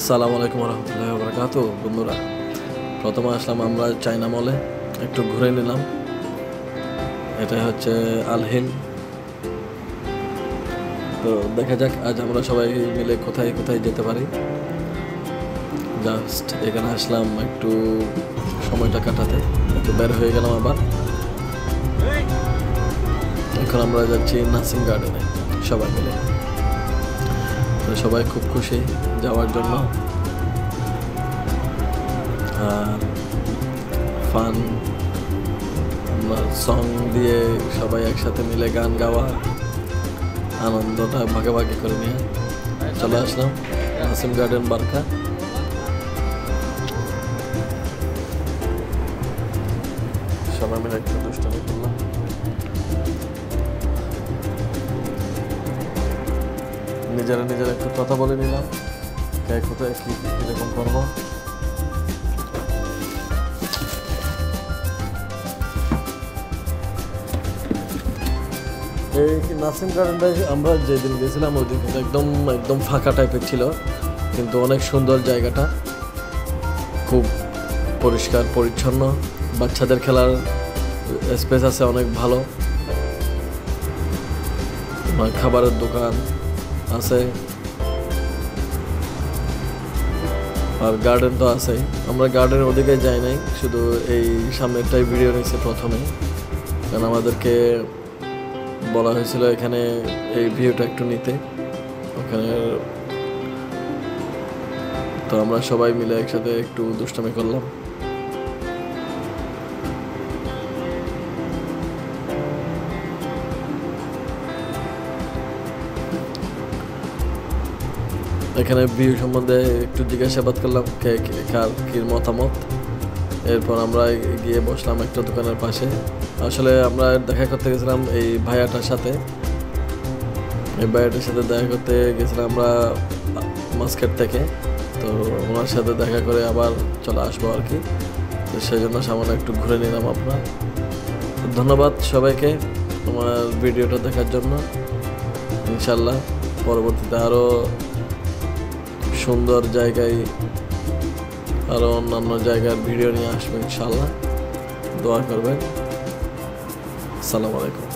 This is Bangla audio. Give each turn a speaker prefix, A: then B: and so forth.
A: আসসালামু আলাইকুম রহমতুল্লাহি ওয়া বারাকাতুহু। বন্ধুরা, প্রথমে আসলাম আমরা চায়না মলে, একটু ঘুরে নিলাম। এটা হচ্ছে আল হিল। তো দেখা যাক আজ আমরা সবাই মিলে কোথায় কোথায় যেতে পারি। জাস্ট এখানে আসলাম একটু সময়টা কাটাতে, একটু বের হয়ে গেলাম আবার। এখন আমরা যাচ্ছি নাসিম গার্ডেনে সবাই মিলে। তো সবাই খুব খুশি যাওয়ার জন্য, আর ফান সং দিয়ে সবাই একসাথে মিলে গান গাওয়া, আনন্দটা ভাগাভাগি করে নিয়ে চলে আসলাম নাসিম গার্ডেন বারকা। সবাই মিলে একটু দুষ্টামি করলাম। নিজেরা একটু কথা বলে নিলাম, কে কোথায় কি কিরকম করবো। এই নাসিম গার্ডেনটাই আমরা যেদিন গেছিলাম ওই দিন একদম ফাঁকা টাইপের ছিল, কিন্তু অনেক সুন্দর জায়গাটা, খুব পরিষ্কার পরিচ্ছন্ন। বাচ্চাদের খেলার স্পেস আছে অনেক ভালো, খাবারের দোকান আছে, আর গার্ডেন তো আছেই। আমরা গার্ডেনের ওদিকে যাই নাই, শুধু এই সামনেরটাই ভিডিও নিয়েছি প্রথমেই, কারণ আমাদেরকে বলা হয়েছিল এখানে এই ভিউটা একটু নিতে ওখানে। তো আমরা সবাই মিলে একসাথে একটু দুষ্টামি করলাম। এখানে ভিউ সম্বন্ধে একটু জিজ্ঞাসাবাদ করলাম, কার কি মতামত। এরপর আমরা গিয়ে বসলাম একটা দোকানের পাশে। আসলে আমরা দেখা করতে গেছিলাম এই ভাইয়াটার সাথে দেখা করতে গেছিলাম আমরা মাস্কেট থেকে। তো ওনার সাথে দেখা করে আবার চলে আসবো আর কি। তো সেই জন্য সামান্য একটু ঘুরে নিলাম আপনার। ধন্যবাদ সবাইকে আমার ভিডিওটা দেখার জন্য। ইনশাল্লাহ পরবর্তীতে আরও সুন্দর জায়গায়, আরও অন্যান্য জায়গার ভিডিও নিয়ে আসবো ইনশাল্লাহ। দোয়া করবেন। আসসালামু আলাইকুম।